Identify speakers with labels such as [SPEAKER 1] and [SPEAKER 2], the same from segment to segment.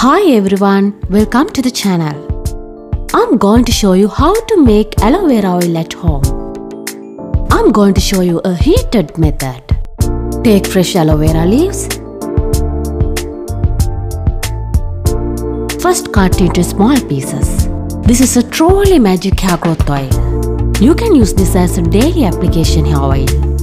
[SPEAKER 1] Hi everyone, welcome to the channel. I'm going to show you how to make aloe vera oil at home. I'm going to show you a heated method. Take fresh aloe vera leaves. First cut into small pieces. This is a truly magic hair growth oil. You can use this as a daily application hair oil.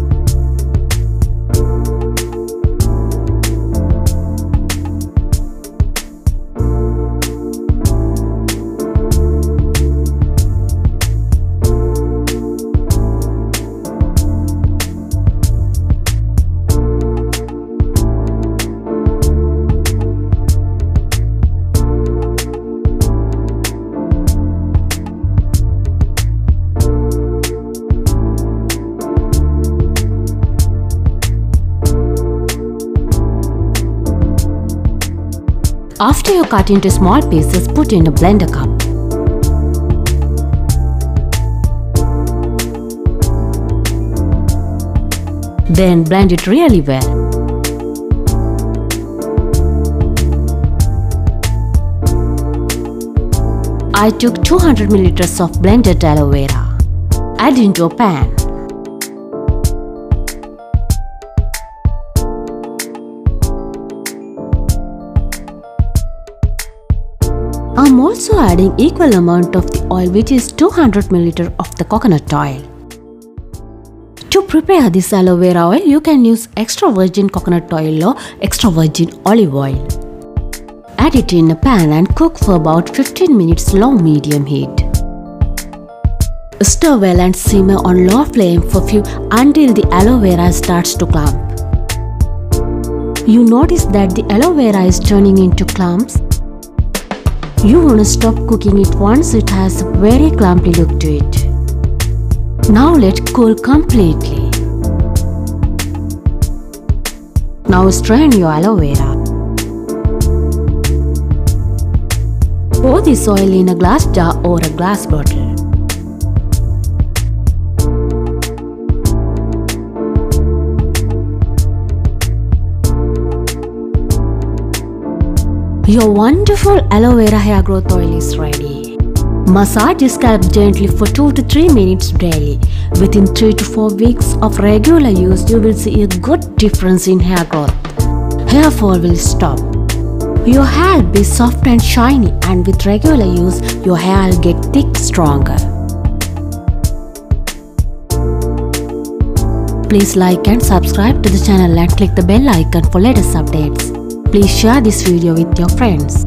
[SPEAKER 1] After you cut into small pieces, put in a blender cup. Then blend it really well. I took 200 ml of blended aloe vera. Add into a pan. I'm also adding equal amount of the oil, which is 200 ml of the coconut oil. To prepare this aloe vera oil, you can use extra virgin coconut oil or extra virgin olive oil. Add it in a pan and cook for about 15 minutes low-medium heat. Stir well and simmer on low flame for few until the aloe vera starts to clump. You notice that the aloe vera is turning into clumps. You want to stop cooking it once it has a very clumpy look to it. Now let it cool completely. Now strain your aloe vera. Pour this oil in a glass jar or a glass bottle. Your wonderful aloe vera hair growth oil is ready. Massage the scalp gently for 2 to 3 minutes daily. Within 3 to 4 weeks of regular use, you will see a good difference in hair growth. Hair fall will stop. Your hair will be soft and shiny, and with regular use, your hair will get thick, stronger. Please like and subscribe to the channel and click the bell icon for latest updates. Please share this video with your friends.